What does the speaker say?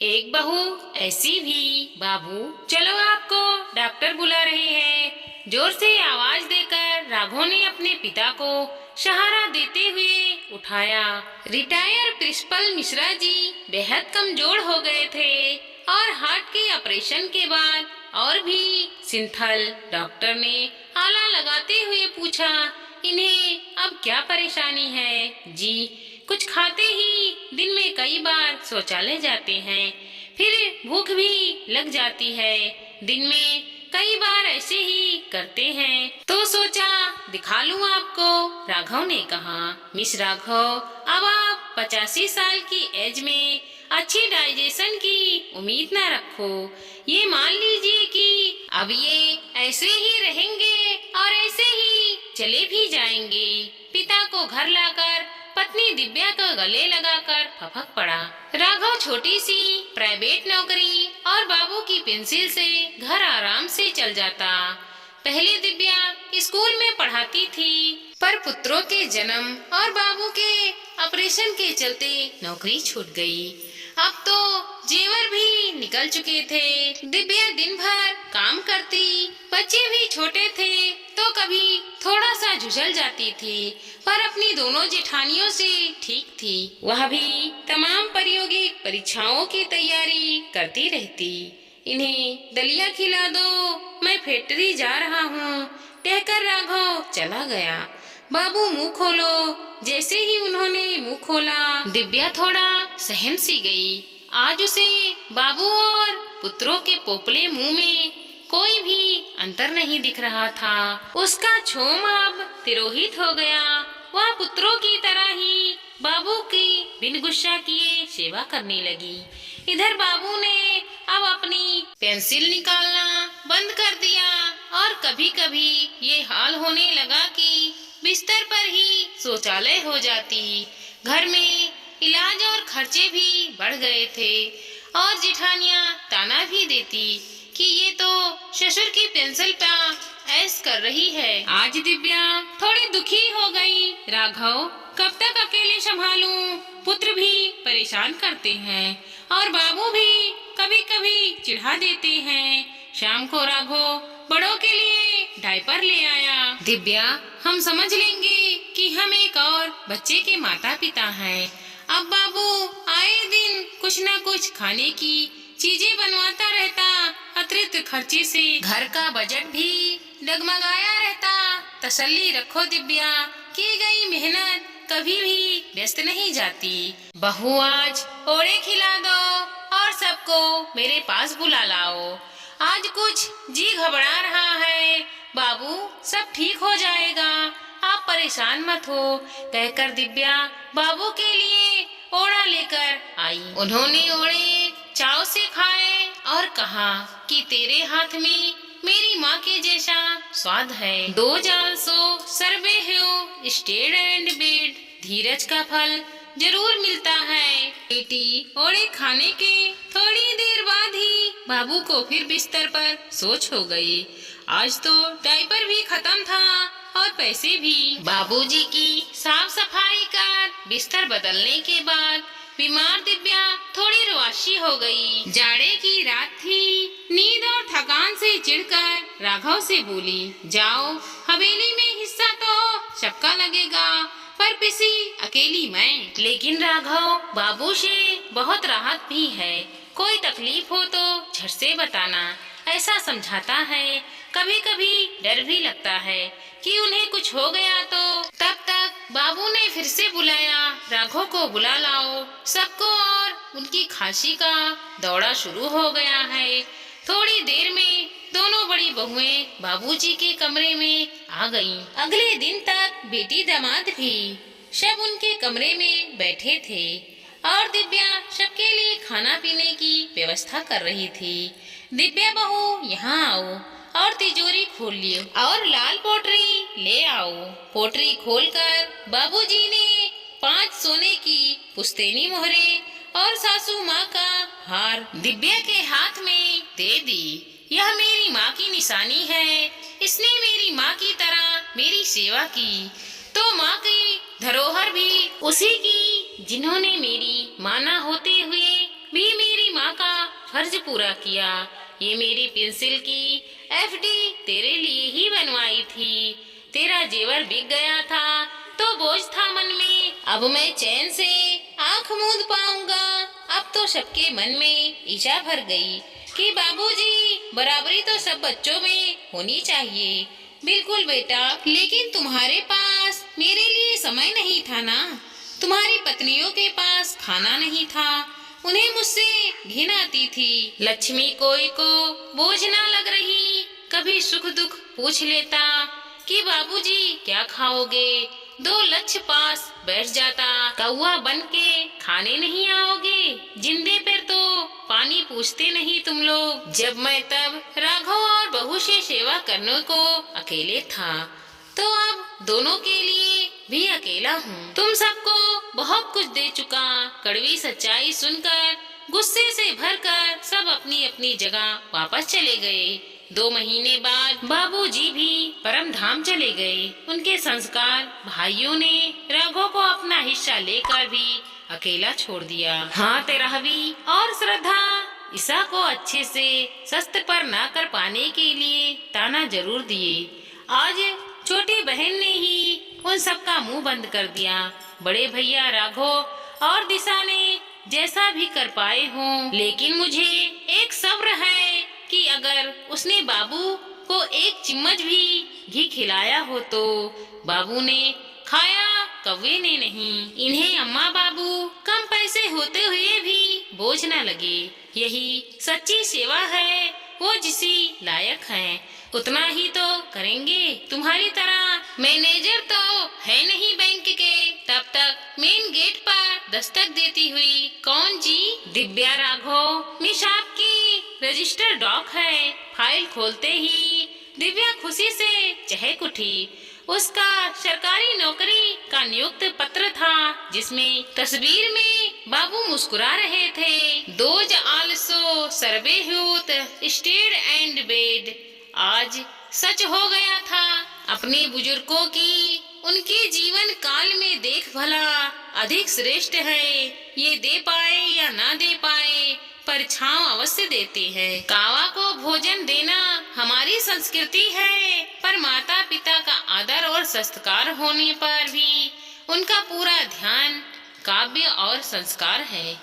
एक बहू ऐसी भी। बाबू, चलो आपको डॉक्टर बुला रहे हैं। जोर से आवाज देकर राघव ने अपने पिता को सहारा देते हुए उठाया। रिटायर प्रिंसिपल मिश्रा जी बेहद कमजोर हो गए थे और हार्ट के ऑपरेशन के बाद और भी सिंथल। डॉक्टर ने आला लगाते हुए पूछा, इन्हें अब क्या परेशानी है? जी, कुछ खाते ही दिन में कई बार शौचालय जाते हैं, फिर भूख भी लग जाती है। दिन में कई बार ऐसे ही करते हैं, तो सोचा दिखा लूं आपको, राघव ने कहा। मिस राघव, अब आप 85 साल की एज में अच्छी डाइजेशन की उम्मीद न रखो। ये मान लीजिए कि अब ये ऐसे ही रहेंगे और ऐसे ही चले भी जाएंगे। पिता को घर लाकर पत्नी दिव्या को गले लगाकर फपक पड़ा। राघव छोटी सी प्राइवेट नौकरी और बाबू की पेंसिल से घर आराम से चल जाता। पहले दिव्या स्कूल में पढ़ाती थी, पर पुत्रों के जन्म और बाबू के ऑपरेशन के चलते नौकरी छूट गई। अब तो जेवर भी निकल चुके थे। दिव्या दिन भर काम करती, बच्चे भी छोटे थे तो कभी थोड़ा सा झुझल जाती थी, पर अपनी दोनों जेठानियों से ठीक थी। वह भी तमाम प्रायोगिक परीक्षाओं की तैयारी करती रहती। इन्हें दलिया खिला दो, मैं फैक्ट्री जा रहा हूँ, कहकर राघव चला गया। बाबू, मुंह खोलो। जैसे ही उन्होंने मुंह खोला, दिव्या थोड़ा सहम सी गई। आज उसे बाबू और पुत्रों के पोपले मुंह में कोई भी अंतर नहीं दिख रहा था। उसका क्षोभ अब तिरोहित हो गया। वह पुत्रों की तरह ही बाबू की बिन गुस्सा किए सेवा करने लगी। इधर बाबू ने अब अपनी पेंसिल निकालना बंद कर दिया और कभी कभी ये हाल होने लगा कि बिस्तर पर ही शौचालय हो जाती। घर में इलाज और खर्चे भी बढ़ गए थे और जेठानियां ताना भी देती कि ये तो ससुर की पेंसिल पे ऐश कर रही है। आज दिव्या थोड़ी दुखी हो गई। राघव, कब तक अकेले संभालूं? पुत्र भी परेशान करते हैं और बाबू भी कभी कभी चिढ़ा देते हैं। शाम को राघव बड़ों के लिए डायपर ले आया। दिव्या, हम समझ लेंगे कि हम एक और बच्चे के माता पिता हैं। अब बाबू आए दिन कुछ न कुछ खाने की चीजें बनवाता रहता। अतिरिक्त खर्चे से घर का बजट भी डगमगाया रहता। तसल्ली रखो दिव्या, की गई मेहनत कभी भी व्यस्त नहीं जाती। बहू, आज ओड़े खिला दो और सबको मेरे पास बुला लाओ। आज कुछ जी घबरा रहा है। बाबू, सब ठीक हो जाएगा, आप परेशान मत हो, कहकर दिव्या बाबू के लिए ओड़ा लेकर आई। उन्होंने ओड़े चाव से खाए और कहा कि तेरे हाथ में मेरी माँ के जैसा स्वाद है। दो जाल सो सर्वे हो स्टेड एंड बेड, धीरज का फल जरूर मिलता है। बेटी, ओड़े खाने के थोड़ी देर बाद ही बाबू को फिर बिस्तर पर सोच हो गई। आज तो डायपर भी खत्म था और पैसे भी। बाबूजी की साफ सफाई कर बिस्तर बदलने के बाद बीमार दिव्या थोड़ी रुआशी हो गई। जाड़े की रात थी। नींद और थकान से चिढ़कर राघव से बोली, जाओ, हवेली में हिस्सा तो सबका लगेगा, पर पिसी अकेली मैं। लेकिन राघव बाबू से बहुत राहत भी है। कोई तकलीफ हो तो झट से बताना, ऐसा समझाता है। कभी कभी डर भी लगता है कि उन्हें कुछ हो गया तो। तब तक बाबू ने फिर से बुलाया, राघव को बुला लाओ सबको, और उनकी खांसी का दौरा शुरू हो गया है। थोड़ी देर में दोनों बड़ी बहुएं बाबूजी के कमरे में आ गईं। अगले दिन तक बेटी दामाद भी सब उनके कमरे में बैठे थे और दिव्या सबके लिए खाना पीने की व्यवस्था कर रही थी। दिव्या बहू, यहाँ आओ और तिजोरी खोल लियो और लाल पोटरी ले आओ। पोटरी खोलकर बाबूजी ने 5 सोने की पुश्तैनी मोहरे और सासू माँ का हार दिव्या के हाथ में दे दी। यह मेरी माँ की निशानी है। इसने मेरी माँ की तरह मेरी सेवा की, तो माँ की धरोहर भी उसी की, जिन्होंने मेरी माँ ना होते हुए भी मेरी मेरी माँ का फर्ज पूरा किया। ये मेरी पेंसिल की एफडी तेरे लिए ही बनवाई थी। तेरा जेवर बिक गया था तो बोझ था मन में, अब मैं चैन से आंख मूंद पाऊंगा। अब तो सबके मन में ईर्ष्या भर गई कि बाबूजी, बराबरी तो सब बच्चों में होनी चाहिए। बिल्कुल बेटा, लेकिन तुम्हारे पास मेरे लिए समय नहीं था ना। तुम्हारी पत्नियों के पास खाना नहीं था, उन्हें मुझसे घिन आती थी। लक्ष्मी कोई को बोझ ना लग रही, कभी सुख दुख पूछ लेता कि बाबूजी क्या खाओगे। दो लक्ष्य पास बैठ जाता, कौवा बन के खाने नहीं आओगे। जिंदे पर तो पानी पूछते नहीं तुम लोग। जब मैं तब राघव और बहू से सेवा करने को अकेले था, तो अब दोनों के लिए भी अकेला हूँ। तुम सबको बहुत कुछ दे चुका। कड़वी सच्चाई सुनकर गुस्से से भरकर सब अपनी अपनी जगह वापस चले गए। 2 महीने बाद बाबूजी भी परम धाम चले गए। उनके संस्कार भाइयों ने राघव को अपना हिस्सा लेकर भी अकेला छोड़ दिया। हाँ, तेरहवीं और श्रद्धा ईसा को अच्छे से शस्त्र पर ना कर पाने के लिए ताना जरूर दिए। आज छोटी बहन ने ही उन सब का मुंह बंद कर दिया। बड़े भैया राघव और दिशा ने जैसा भी कर पाए हों, लेकिन मुझे एक सब्र है कि अगर उसने बाबू को एक चिम्मच भी घी खिलाया हो तो बाबू ने खाया, कौवे ने नहीं। इन्हें अम्मा बाबू कम पैसे होते हुए भी बोझ न लगे। यही सच्ची सेवा है, वो जिसी लायक हैं उतना ही तो करेंगे। तुम्हारी तरह मैनेजर तो है नहीं बैंक के। तब तक मेन गेट पर दस्तक देती हुई, कौन जी? दिव्या राघव, मिस आपकी रजिस्टर डॉक है। फाइल खोलते ही दिव्या खुशी से चहक उठी। उसका सरकारी नौकरी का नियुक्त पत्र था, जिसमें तस्वीर में बाबू मुस्कुरा रहे थे। दोज आल्सो सर्वे ह्यूत स्टेड एंड बेड। आज सच हो गया था। अपने बुजुर्गों की उनके जीवन काल में देख भला अधिक श्रेष्ठ है। ये दे पाए या ना दे पाए, पर छांव अवश्य देते हैं। कावा को भोजन देना हमारी संस्कृति है, पर माता पिता का आदर और संस्कार होने पर भी उनका पूरा ध्यान काव्य और संस्कार है।